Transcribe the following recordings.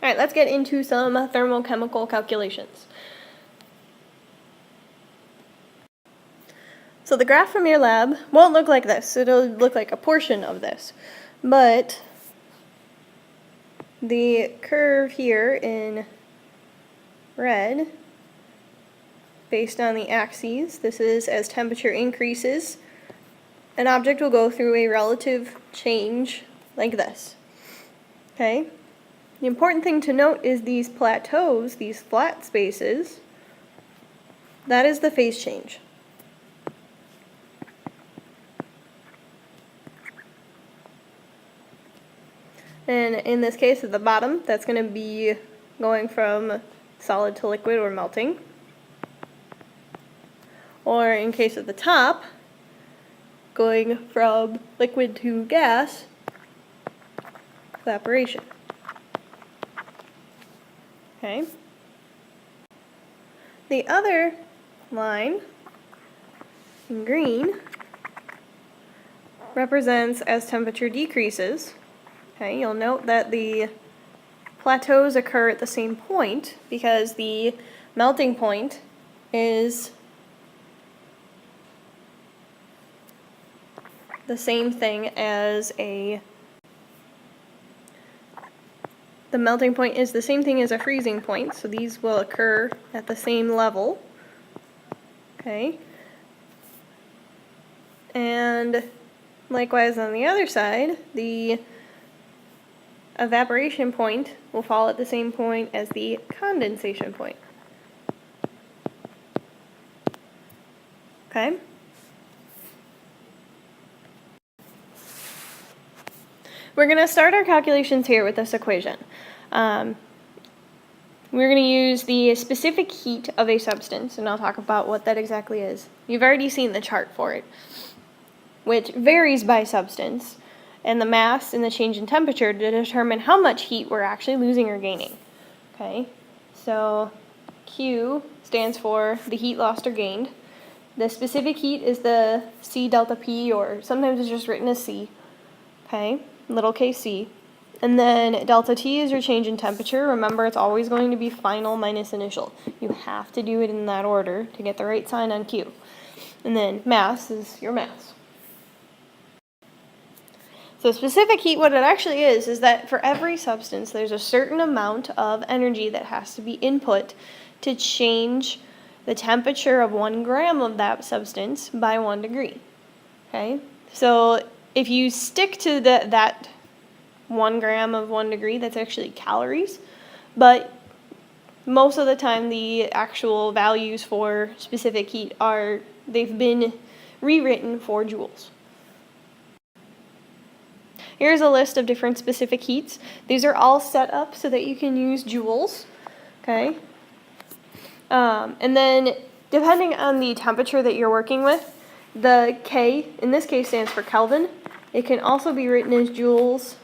All right, let's get into some thermochemical calculations. So the graph from your lab won't look like this. It'll look like a portion of this. But the curve here in red, based on the axes, this is as temperature increases, an object will go through a relative change like this. Okay? The important thing to note is these plateaus, these flat spaces, that is the phase change. And in this case, at the bottom, that's going to be going from solid to liquid or melting. Or in case of the top, going from liquid to gas, evaporation. Okay. The other line in green represents as temperature decreases. Okay, you'll note that the plateaus occur at the same point because the melting point is the same thing as the melting point is the same thing as a freezing point, so these will occur at the same level. Okay. And likewise on the other side, the evaporation point will fall at the same point as the condensation point. Okay? We're going to start our calculations here with this equation. We're going to use the specific heat of a substance, and I'll talk about what that exactly is. You've already seen the chart for it, which varies by substance, and the mass and the change in temperature to determine how much heat we're actually losing or gaining. Okay, so Q stands for the heat lost or gained. The specific heat is the C delta P, or sometimes it's just written as C. Okay, little kc. And then delta T is your change in temperature. Remember, it's always going to be final minus initial. You have to do it in that order to get the right sign on Q. And then mass is your mass. So specific heat, what it actually is that for every substance, there's a certain amount of energy that has to be input to change the temperature of 1 gram of that substance by 1 degree. Okay? So if you stick to that 1 gram of 1 degree, that's actually calories. But most of the time, the actual values for specific heat they've been rewritten for joules. Here's a list of different specific heats. These are all set up so that you can use joules, okay? And then, depending on the temperature that you're working with, the K, in this case, stands for Kelvin. It can also be written as joules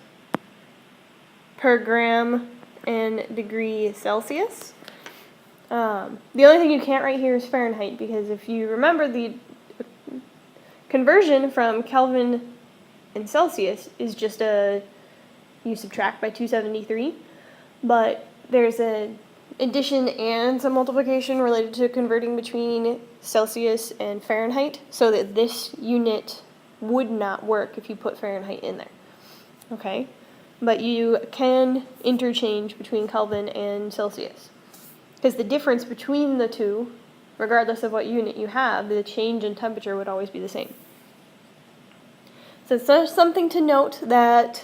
per gram and degree Celsius. The only thing you can't write here is Fahrenheit, because if you remember, the conversion from Kelvin and Celsius is just you subtract by 273, but there's an addition and some multiplication related to converting between Celsius and Fahrenheit, so that this unit would not work if you put Fahrenheit in there. Okay? But you can interchange between Kelvin and Celsius, because the difference between the two, regardless of what unit you have, the change in temperature would always be the same. So it's just something to note that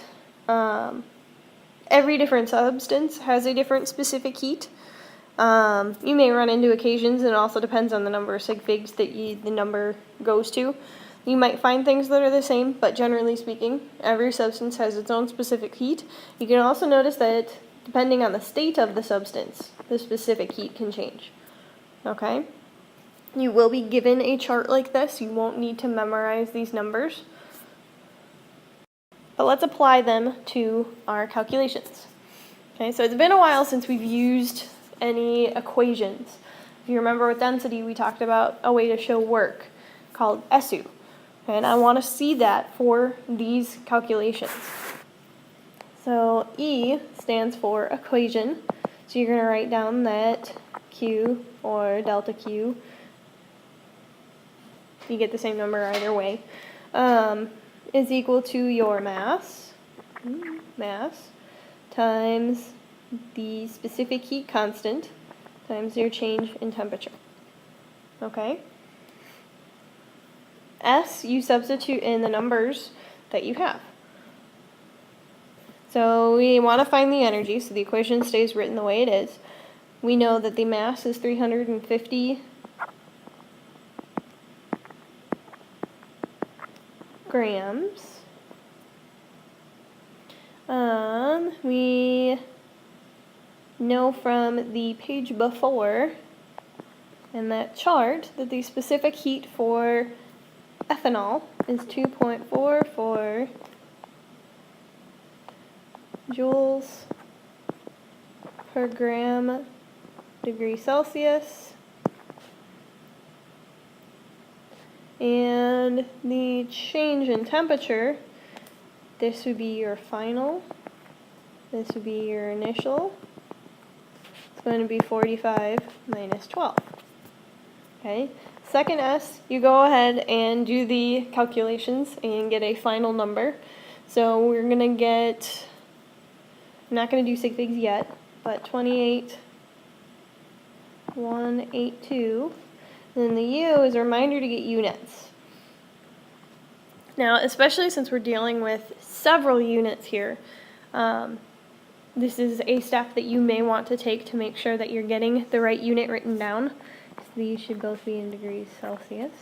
every different substance has a different specific heat. You may run into occasions, and it also depends on the number of sig figs that the number goes to. You might find things that are the same, but generally speaking, every substance has its own specific heat. You can also notice that depending on the state of the substance, the specific heat can change. Okay? You will be given a chart like this. You won't need to memorize these numbers. But let's apply them to our calculations. Okay, so it's been a while since we've used any equations. If you remember with density, we talked about a way to show work called SU. And I want to see that for these calculations. So E stands for equation. So you're going to write down that Q or delta Q, you get the same number either way, is equal to your mass times the specific heat constant times your change in temperature. Okay? S, you substitute in the numbers that you have. So we want to find the energy, so the equation stays written the way it is. We know that the mass is 350 grams. We know from the page before in that chart that the specific heat for ethanol is 2.44 joules per gram degree Celsius. And the change in temperature, this would be your final, this would be your initial. It's going to be 45 minus 12. Okay, second S, you go ahead and do the calculations and get a final number. So we're going to get, I'm not going to do sig figs yet, but 28,182. And then the U is a reminder to get units. Now, especially since we're dealing with several units here, this is a step that you may want to take to make sure that you're getting the right unit written down. So these should both be in degrees Celsius.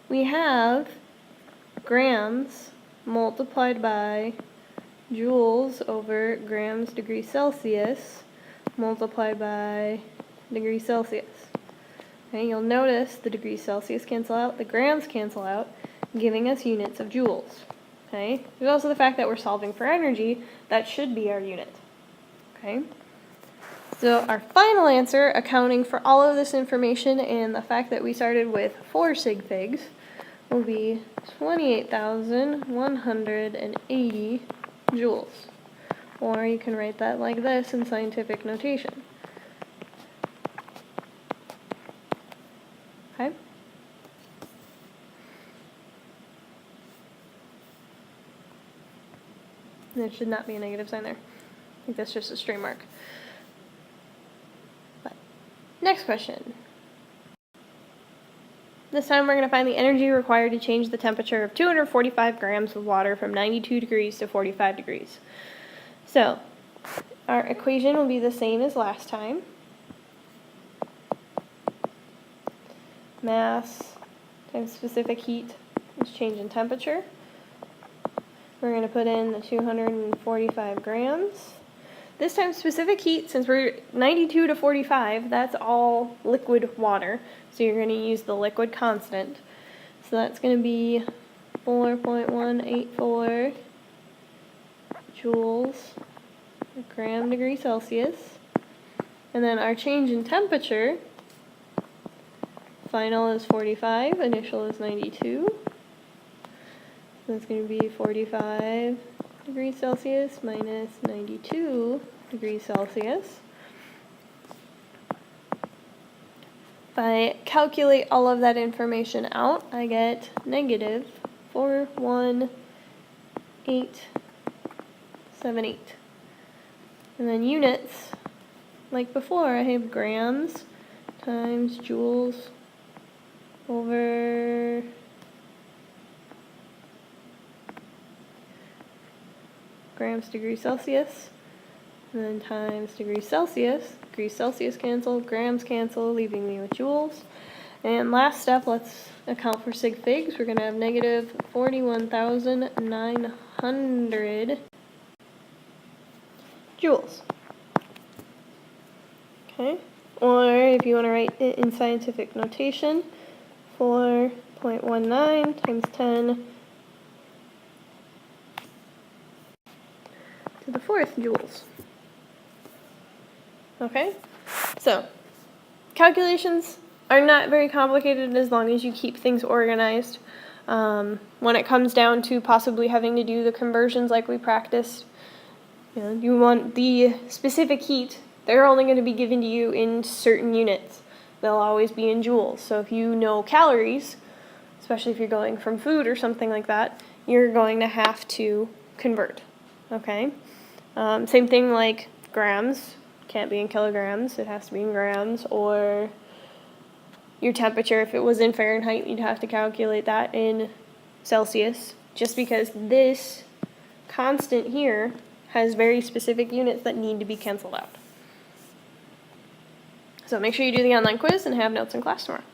We have grams multiplied by joules over grams degrees Celsius multiplied by degrees Celsius. Okay, you'll notice the degrees Celsius cancel out, the grams cancel out, giving us units of joules. Okay, there's also the fact that we're solving for energy. That should be our unit. Okay, so our final answer, accounting for all of this information and the fact that we started with 4 sig figs, will be 28,180 joules. Or you can write that like this in scientific notation. Okay? There should not be a negative sign there. I think that's just a stray mark. But next question. This time we're going to find the energy required to change the temperature of 245 grams of water from 92 degrees to 45 degrees. So, our equation will be the same as last time. Mass times specific heat is change in temperature. We're going to put in the 245 grams. This time specific heat, since we're 92 to 45, that's all liquid water. So you're going to use the liquid constant. So that's going to be 4.184 joules per gram degree Celsius. And then our change in temperature, final is 45, initial is 92. So that's going to be 45 degrees Celsius minus 92 degrees Celsius. If I calculate all of that information out, I get negative 41878. And then units, like before, I have grams times joules over grams degrees Celsius, and then times degrees Celsius. Degrees Celsius cancel, grams cancel, leaving me with joules. And last step, let's account for sig figs. We're going to have negative 41,900 joules. Okay, or if you want to write it in scientific notation, 4.19 times 10 to the 4th joules. Okay, so calculations are not very complicated as long as you keep things organized. When it comes down to possibly having to do the conversions like we practiced, you want the specific heat. They're only going to be given to you in certain units. They'll always be in joules. So if you know calories, especially if you're going from food or something like that, you're going to have to convert. Okay? Same thing like grams. Can't be in kilograms. It has to be in grams. Or your temperature, if it was in Fahrenheit, you'd have to calculate that in Celsius. Just because this constant here has very specific units that need to be canceled out. So make sure you do the online quiz and have notes in class tomorrow.